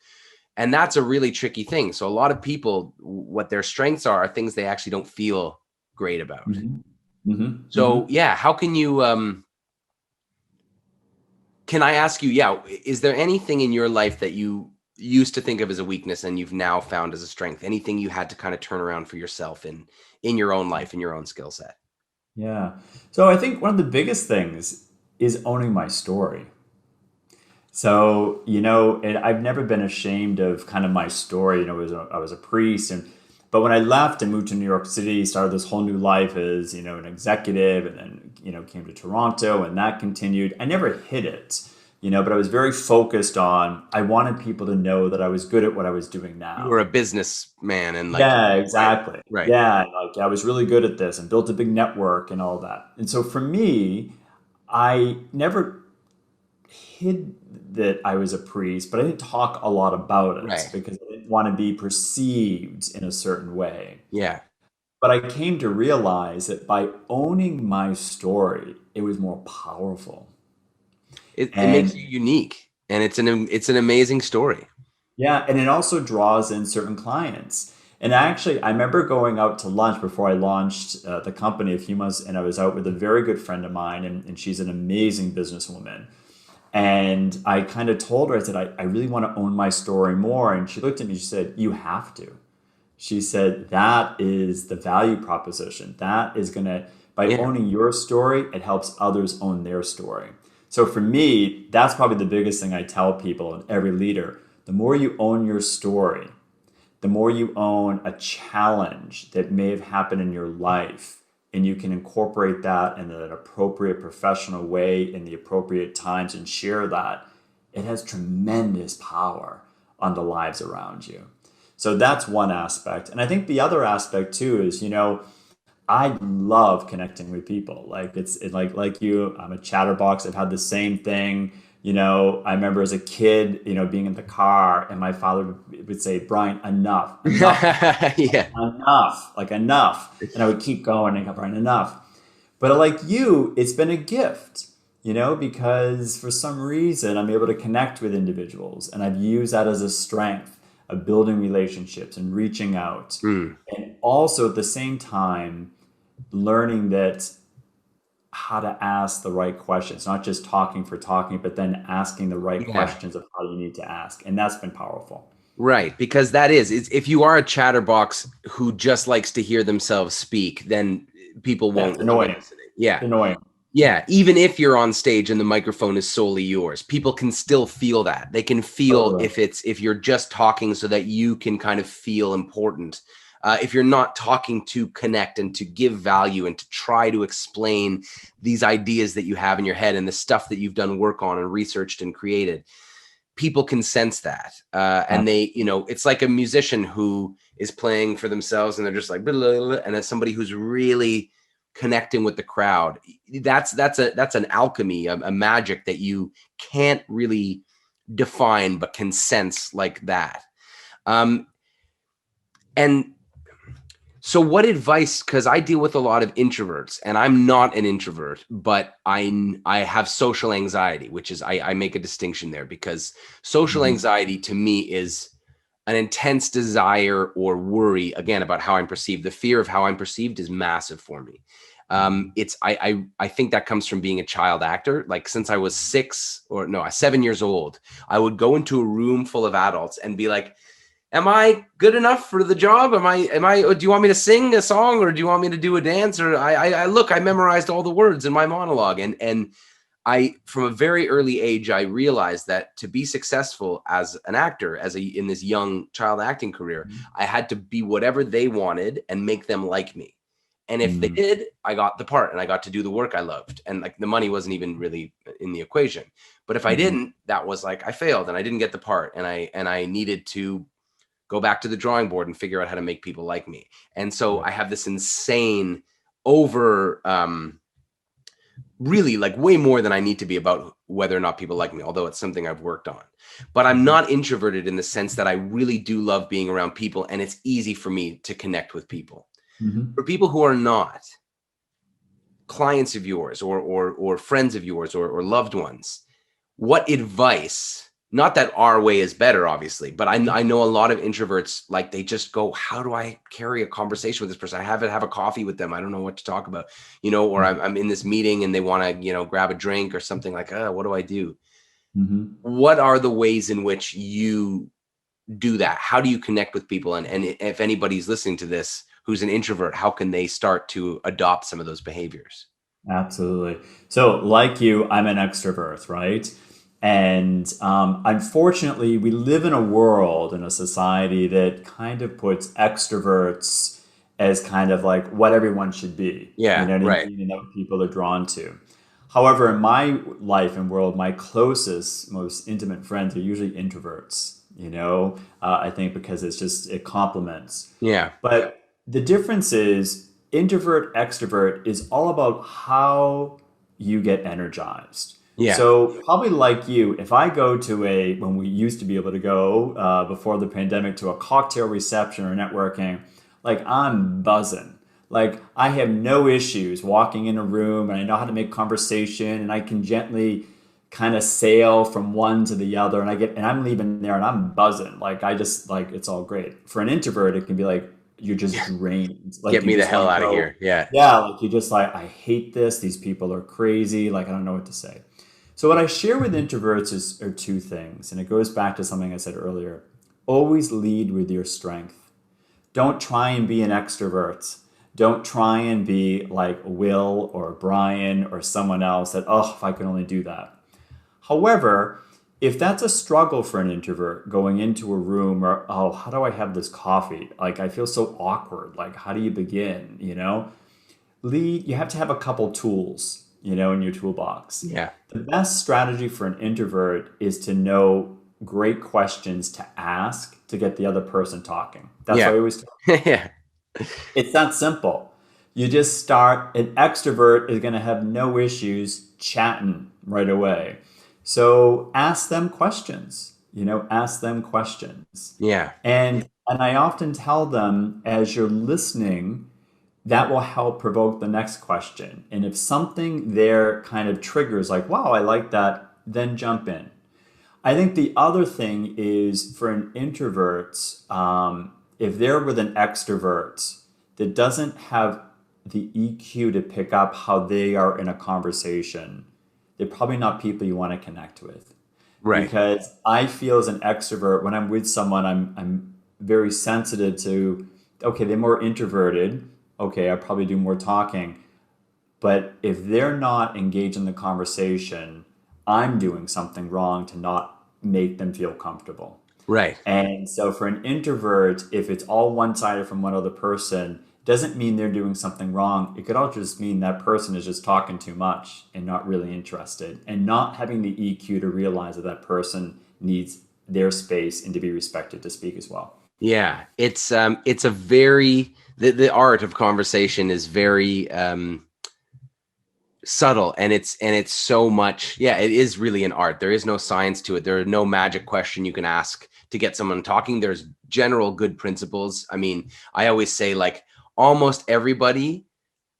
And that's a really tricky thing. So a lot of people, what their strengths are things they actually don't feel great about. So yeah, how can you, can I ask you, is there anything in your life that you used to think of as a weakness and you've now found as a strength? Anything you had to kind of turn around for yourself in your own life, in your own skill set? Yeah. So I think one of the biggest things is owning my story. So, and I've never been ashamed of kind of my story. I was a priest, but when I left and moved to New York City, started this whole new life as, an executive, and then, came to Toronto, and that continued. I never hid it, but I was very focused on, I wanted people to know that I was good at what I was doing now. You were a businessman and yeah, exactly. Right. Yeah. Like I was really good at this and built a big network and all that. And so for me, I never hid that I was a priest, but I didn't talk a lot about it because I didn't want to be perceived in a certain way. Yeah. But I came to realize that by owning my story, it was more powerful. It makes you unique, and it's an amazing story. Yeah, and it also draws in certain clients. And actually, I remember going out to lunch before I launched the company a few months, and I was out with a very good friend of mine, and she's an amazing businesswoman. And I kind of told her, I said, I really want to own my story more. And she looked at me, she said, you have to. She said, that is the value proposition. That is going to, by owning your story, it helps others own their story. So for me, that's probably the biggest thing I tell people and every leader. The more you own your story, the more you own a challenge that may have happened in your life, and you can incorporate that in an appropriate professional way in the appropriate times and share that, it has tremendous power on the lives around you. So that's one aspect. And I think the other aspect too is, I love connecting with people. Like like you, I'm a chatterbox. I've had the same thing. I remember as a kid, being in the car, and my father would say, Brian, enough, enough, like enough. And I would keep going and go, Brian, enough. But like you, it's been a gift, because for some reason I'm able to connect with individuals, and I've used that as a strength of building relationships and reaching out. And also at the same time, learning that how to ask the right questions, not just talking for talking, but then asking the right questions of how you need to ask. And that's been powerful. Right. Because if you are a chatterbox who just likes to hear themselves speak, then people won't annoy listening. Yeah. Annoying. Yeah. Even if you're on stage and the microphone is solely yours, people can still feel that. They can feel if you're just talking so that you can kind of feel important. If you're not talking to connect and to give value and to try to explain these ideas that you have in your head and the stuff that you've done work on and researched and created, people can sense that. And they, it's like a musician who is playing for themselves and they're just like, blah, blah, blah, and as somebody who's really connecting with the crowd, that's an alchemy, a magic that you can't really define, but can sense like that. And so what advice, because I deal with a lot of introverts, and I'm not an introvert, but I have social anxiety, which is, I make a distinction there, because social anxiety to me is an intense desire or worry, again, about how I'm perceived. The fear of how I'm perceived is massive for me. I think that comes from being a child actor. Like since I was 7 years old, I would go into a room full of adults and be like, am I good enough for the job? Am I, do you want me to sing a song, or do you want me to do a dance? Or I memorized all the words in my monologue. And from a very early age, I realized that to be successful as an actor, in this young child acting career, I had to be whatever they wanted and make them like me. And if they did, I got the part and I got to do the work I loved. And like the money wasn't even really in the equation. But if I didn't, that was like, I failed and I didn't get the part. And I needed to go back to the drawing board and figure out how to make people like me. And so I have this insane really like way more than I need to be about whether or not people like me, although it's something I've worked on. But I'm Mhm. not introverted in the sense that I really do love being around people, and it's easy for me to connect with people. Mhm. For people who are not clients of yours or friends of yours or loved ones, what advice, not that our way is better obviously, but I know a lot of introverts, like they just go, how do I carry a conversation with this person? I haven't have a coffee with them, I don't know what to talk about, or I'm in this meeting and they want to grab a drink or something, like, what do I do? Mhm. What are the ways in which you do that? How do you connect with people? And if anybody's listening to this who's an introvert, how can they start to adopt some of those behaviors? Absolutely. So, like you, I'm an extrovert, right? And unfortunately, we live in a world, in a society that kind of puts extroverts as kind of like what everyone should be. You Yeah, know what I right. mean? And that what people are drawn to. However, in my life and world, my closest, most intimate friends are usually introverts. I think because it complements. Yeah, But the difference is introvert, extrovert is all about how you get energized. yeah, So, probably like you, if I go to when we used to be able to go before the pandemic to a cocktail reception or networking, like I'm buzzing. Like I have no issues walking in a room and I know how to make conversation and I can gently kind of sail from one to the other and I'm leaving there and I'm buzzing. Like I just like it's all great. For an introvert, it can be like you're just yeah. drained. Like Get you me the just want hell to out of go, here. Yeah. yeah, like you just like I hate this. These people are crazy. Like I don't know what to say. So what I share with introverts are two things, and it goes back to something I said earlier. Always lead with your strength. Don't try and be an extrovert. Don't try and be like Will or Brian or someone else that, oh, if I could only do that. However, if that's a struggle for an introvert going into a room or, oh, how do I have this coffee? Like, I feel so awkward. Like, how do you begin? You have to have a couple tools, in your toolbox. Yeah. The best strategy for an introvert is to know great questions to ask to get the other person talking. That's why Yeah. I always tell. Yeah. It's that simple. You just start, an extrovert is going to have no issues chatting right away. So ask them questions, ask them questions. Yeah. And I often tell them as you're listening, that will help provoke the next question. And if something there kind of triggers, like, wow, I like that, then jump in. I think the other thing is for an introvert, if they're with an extrovert that doesn't have the EQ to pick up how they are in a conversation, they're probably not people you want to connect with. Right. Because I feel as an extrovert, when I'm with someone, I'm very sensitive to, okay, they're more introverted. Okay, I probably do more talking. But if they're not engaged in the conversation, I'm doing something wrong to not make them feel comfortable. Right. And so for an introvert, if it's all one-sided from one other person, doesn't mean they're doing something wrong. It could also just mean that person is just talking too much and not really interested and not having the EQ to realize that that person needs their space and to be respected to speak as well. Yeah. It's a very the art of conversation is very subtle, and it's so much. Yeah, it is really an art. There is no science to it. There are no magic question you can ask to get someone talking. There's general good principles. I mean, I always say, like, almost everybody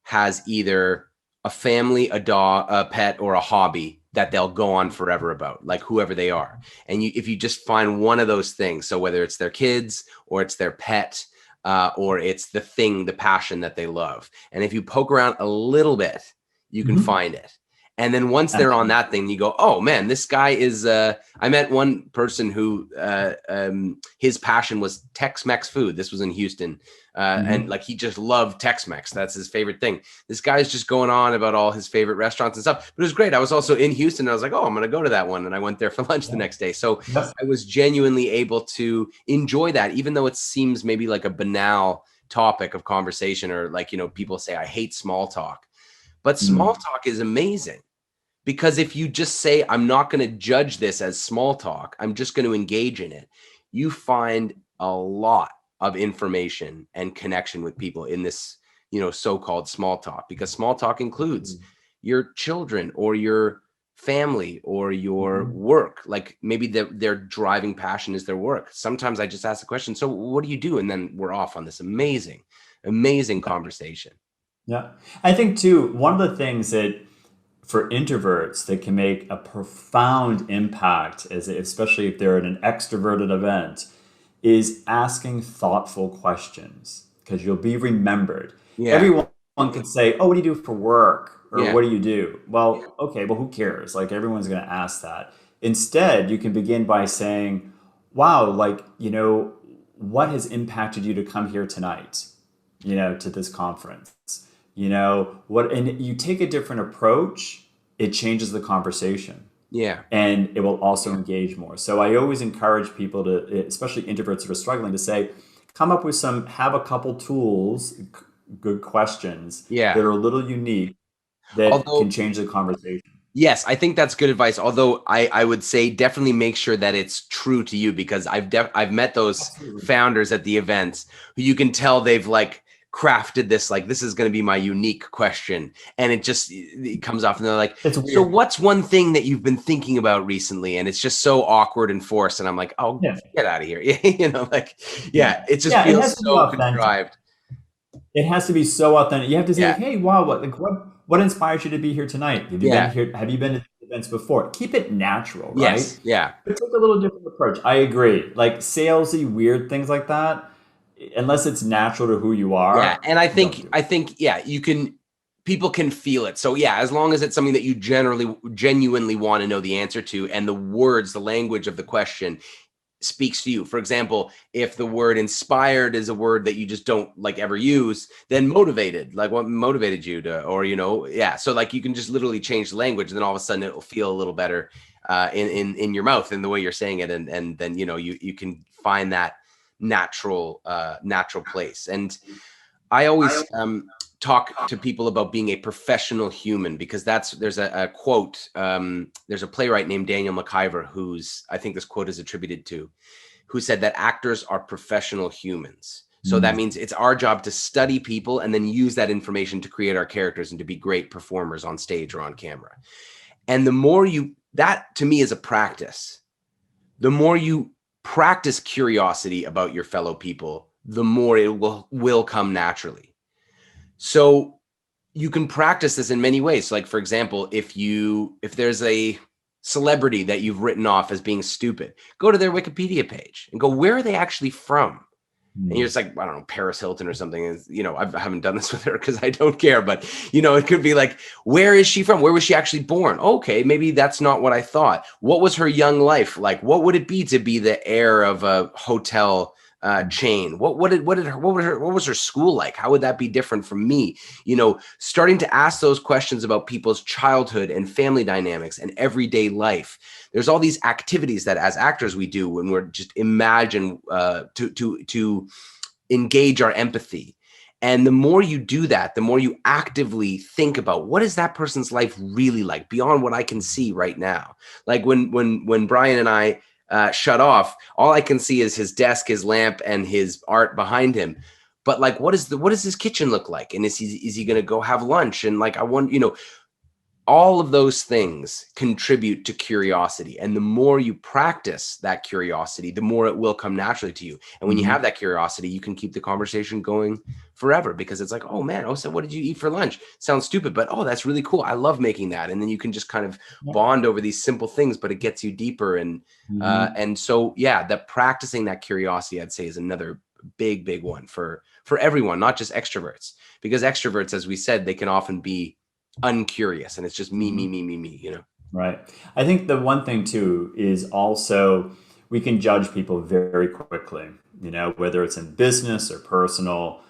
has either a family, a dog, a pet, or a hobby that they'll go on forever about, like whoever they are. And if you just find one of those things, so whether it's their kids or it's their pet, or it's the thing, the passion that they love, and if you poke around a little bit, you can Mhm. find it. And then once they're on Absolutely. that thing, you go, oh man, this guy is, I met one person who, his passion was Tex-Mex food. This was in Houston. And Mhm. like, he just loved Tex-Mex. That's his favorite thing. This guy's just going on about all his favorite restaurants and stuff. But it was great. I was also in Houston. And I was like, oh, I'm going to go to that one. And I went there for lunch the Yeah. next day. So Yep. I was genuinely able to enjoy that, even though it seems maybe like a banal topic of conversation, or like, people say, I hate small talk. But small Mm. talk is amazing, because if you just say, I'm not going to judge this as small talk, I'm just going to engage in it, you find a lot of information and connection with people in this, so-called small talk, because small talk includes, your children or your family or your Mhm. work. Like maybe their driving passion is their work. Sometimes I just ask the question, so what do you do? And then we're off on this amazing conversation. Yeah. I think too, one of the things that for introverts that can make a profound impact, is especially if they're at an extroverted event, is asking thoughtful questions because you'll be remembered. Yeah. Everyone can say, "Oh, what do you do for work?" or Yeah. "What do you do?" Well, okay, well, who cares? Like everyone's going to ask that. Instead, you can begin by saying, "Wow, like, what has impacted you to come here tonight, to this conference?" What, and you take a different approach, it changes the conversation Yeah. and it will also engage more. So I always encourage people to, especially introverts that are struggling, to say, come up with have a couple tools, good questions that Yeah. are a little unique that Although can change the conversation. yes, I think that's good advice. Although I would say definitely make sure that it's true to you, because I've met those Absolutely. founders at the events who you can tell they've like crafted this, like this is going to be my unique question, and it comes off and they're like, It's so weird. what's one thing that you've been thinking about recently? And it's just so awkward and forced, and I'm like, oh, Yeah. get out of here. Like, Yeah. yeah, it just Yeah. It feels has to be so authentic. contrived. It has to be so authentic. You have to say, Yeah, like, "Hey, wow, what inspires you to be here tonight? Have you been yeah, here? Have you been to these events before?" Keep it natural, right? yes, yeah. But take a little different approach. I agree. Like salesy, weird things like that, unless it's natural to who you Yeah, are, and I don't think do I it. think yeah, people can feel it. So yeah, as long as it's something that you generally genuinely want to know the answer to, and the language of the question speaks to you. For example, if the word inspired is a word that you just don't like ever use, then motivated, like what motivated you to, or yeah. So like you can just literally change the language, and then all of a sudden it will feel a little better in your mouth and the way you're saying it, and then you can find that natural place. And I always talk to people about being a professional human, because there's a quote. There's a playwright named Daniel McIver who's, I think this quote is attributed to, who said that actors are professional humans. So that Mm. means it's our job to study people and then use that information to create our characters and to be great performers on stage or on camera. And the more that to me is a practice. The more you practice curiosity about your fellow people, the more it will come naturally. So you can practice this in many ways. Like, for example, if there's a celebrity that you've written off as being stupid, go to their Wikipedia page and go, where are they actually from? And you're Mm. just like, I don't know, Paris Hilton or something. Is I haven't done this with her because I don't care, but it could be like, where is she from? Where was she actually born? Okay, maybe that's not what I thought. What was her young life like? What would it be to be the heir of a hotel chain? What was her school like? How would that be different from me? Starting to ask those questions about people's childhood and family dynamics and everyday life. There's all these activities that as actors we do when we're just imagine to engage our empathy. And the more you do that, the more you actively think about what is that person's life really like beyond what I can see right now. Like when Brian and I shut off, all I can see is his desk, his lamp, and his art behind him. But like, what does his kitchen look like? And is he going to go have lunch? And like, I want, all of those things contribute to curiosity. And the more you practice that curiosity, the more it will come naturally to you. And when you have Mhm. that curiosity, you can keep the conversation going forever, because it's like, oh man, oh, so what did you eat for lunch? Sounds stupid, but oh, that's really cool. I love making that. And then you can just kind of Yeah. bond over these simple things, but it gets you deeper. Mhm. And so, yeah, that practicing that curiosity, I'd say, is another big one for everyone, not just extroverts, because extroverts, as we said, they can often be uncurious and it's just Mhm. me. Right. I think the one thing too is also we can judge people very quickly, whether it's in business or personal.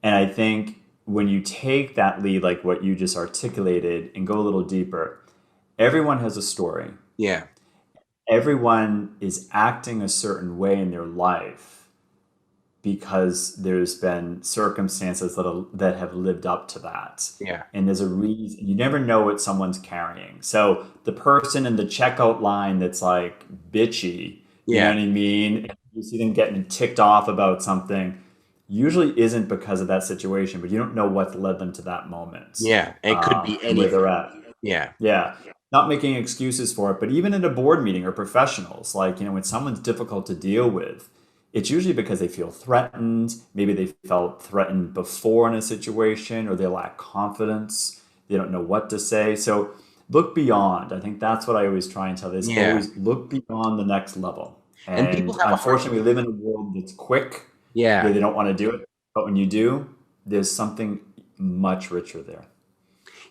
And I think when you take that lead, like what you just articulated, and go a little deeper, everyone has a story. Yeah. Everyone is acting a certain way in their life because there's been circumstances that have lived up to that. Yeah. And there's a reason. You never know what someone's carrying. So the person in the checkout line that's like bitchy, you know Yeah. what I mean? You see them getting ticked off about something. usually isn't because of that situation, but you don't know what led them to that moment, Yeah, it could be and where they're anything. at. Yeah. Yeah, not making excuses for it, but even in a board meeting or professionals, like, when someone's difficult to deal with, it's usually because they feel threatened. Maybe they felt threatened before in a situation, or they lack confidence. They don't know what to say. So look beyond. I think that's what I always try and tell is Yeah. always look beyond the next level. And people And have a hard unfortunately, we live in a world that's quick. yeah. They don't want to do it. But when you do, there's something much richer there.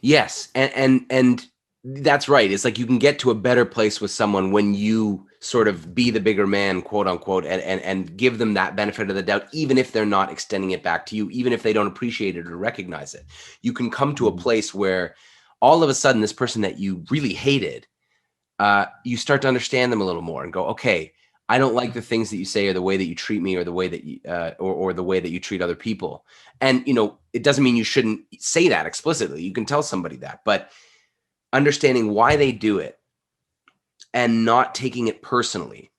Yes, and that's right. It's like you can get to a better place with someone when you sort of be the bigger man, quote unquote, and give them that benefit of the doubt, even if they're not extending it back to you, even if they don't appreciate it or recognize it. You can come to a Mhm. place where all of a sudden this person that you really hated, you start to understand them a little more and go, okay, I don't like the things that you say or the way that you treat me or the way that you or the way that you treat other people. And it doesn't mean you shouldn't say that explicitly. You can tell somebody that, but understanding why they do it and not taking it personally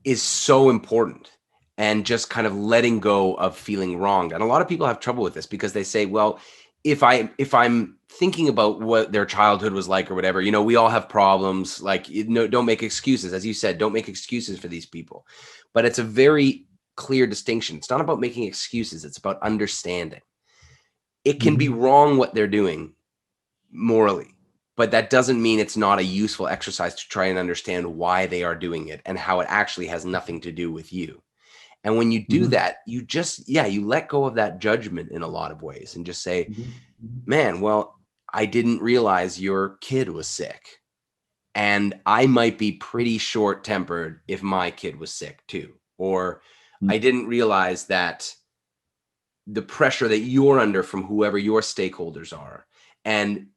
is so important, and just kind of letting go of feeling wronged. And a lot of people have trouble with this because they say, well, if I'm thinking about what their childhood was like or whatever, we all have problems. Like, don't make excuses. As you said, don't make excuses for these people. But it's a very clear distinction. It's not about making excuses. It's about understanding. It can be Mhm. wrong what they're doing morally, but that doesn't mean it's not a useful exercise to try and understand why they are doing it and how it actually has nothing to do with you. And when you do Mhm. that, you let go of that judgment in a lot of ways and just say, Mhm. Mhm. man, well, I didn't realize your kid was sick. And I might be pretty short tempered if my kid was sick too. Or I didn't realize that the pressure that you're under from whoever your stakeholders are. And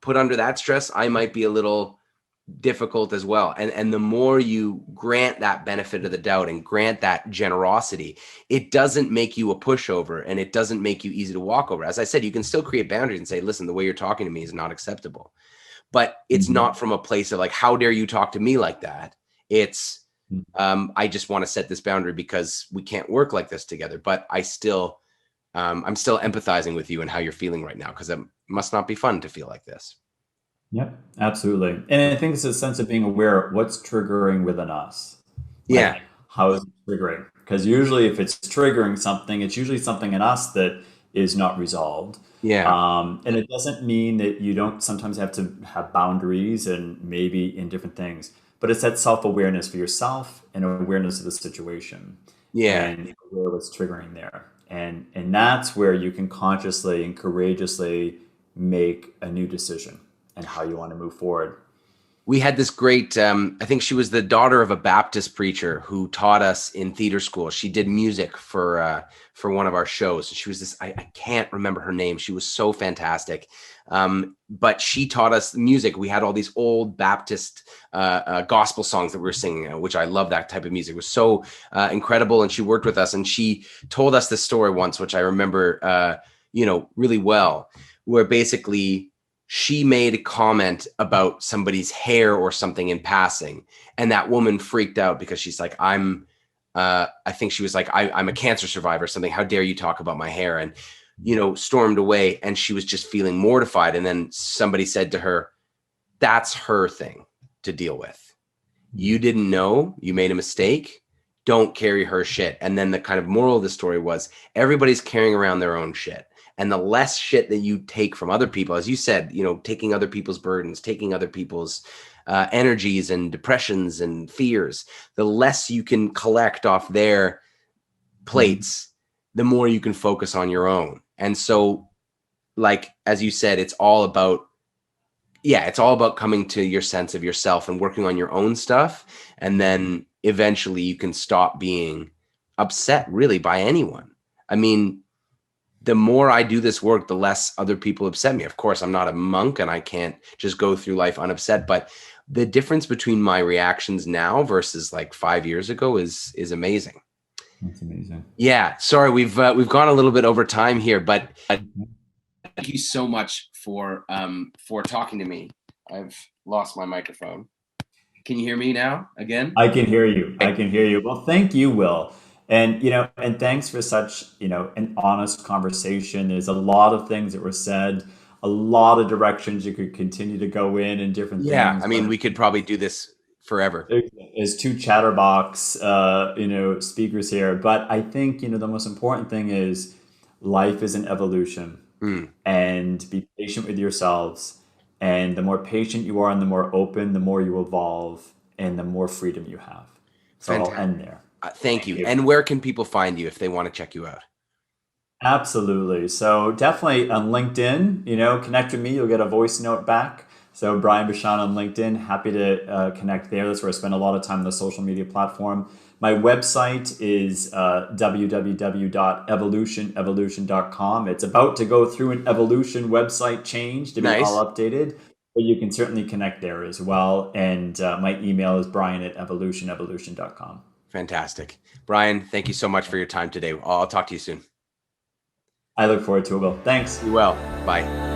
put under that stress, I might be a little difficult as well. And the more you grant that benefit of the doubt and grant that generosity, it doesn't make you a pushover, and it doesn't make you easy to walk over. As I said, you can still create boundaries and say, listen, the way you're talking to me is not acceptable. But it's Mhm. not from a place of like, how dare you talk to me like that? It's Mhm. I just want to set this boundary because we can't work like this together. But I'm still empathizing with you and how you're feeling right now, because it must not be fun to feel like this. Yep, absolutely. And I think it's a sense of being aware of what's triggering within us. Yeah. Like, how is it triggering? Because usually, if it's triggering something, it's usually something in us that is not resolved. Yeah. And it doesn't mean that you don't sometimes have to have boundaries and maybe in different things, but it's that self awareness for yourself and awareness of the situation Yeah. and aware what's triggering there. And that's where you can consciously and courageously make a new decision and how you want to move forward. We had this great I think she was the daughter of a Baptist preacher who taught us in theater school. She did music for one of our shows. She was this, I can't remember her name. She was so fantastic. But she taught us music. We had all these old Baptist gospel songs that we were singing, which I love. That type of music. It was so incredible. And she worked with us, and she told us this story once, which I remember really well, where basically she made a comment about somebody's hair or something in passing, and that woman freaked out because she's like, I think she was like, I'm a cancer survivor or something. How dare you talk about my hair? And stormed away, and she was just feeling mortified. And then somebody said to her, that's her thing to deal with. You didn't know, you made a mistake. Don't carry her shit. And then the kind of moral of the story was, everybody's carrying around their own shit. And the less shit that you take from other people, as you said, taking other people's burdens, taking other people's energies and depressions and fears, the less you can collect off their Mhm. plates, the more you can focus on your own. And so, like, as you said, it's all about coming to your sense of yourself and working on your own stuff. And then eventually you can stop being upset really by anyone. I mean, the more I do this work, the less other people upset me. Of course, I'm not a monk and I can't just go through life unupset, but the difference between my reactions now versus like 5 years ago is amazing. That's amazing. Yeah, sorry, we've gone a little bit over time here, but thank you so much for talking to me. I've lost my microphone. Can you hear me now again? I can hear you. I Okay. can hear you. Well, thank you, Will. And, and thanks for such, an honest conversation. There's a lot of things that were said, a lot of directions you could continue to go in and different Yeah, things, I but mean, we could probably do this forever. as two chatterbox, speakers here. But I think, the most important thing is life is an evolution, Mm, and be patient with yourselves. And the more patient you are and the more open, the more you evolve and the more freedom you have. So I'll fantastic. end there. Thank Thank you. you. And where can people find you if they want to check you out? Absolutely. So definitely on LinkedIn, connect with me. You'll get a voice note back. So Brian Bachand on LinkedIn, happy to connect there. That's where I spend a lot of time on the social media platform. My website is www.evolutionevolution.com. It's about to go through an evolution website change to be all Nice. updated, but you can certainly connect there as well. And my email is brian@evolutionevolution.com. Fantastic. Brian, thank you so much for your time today. I'll talk to you soon. I look forward to it, Will. Thanks. Be well. Bye.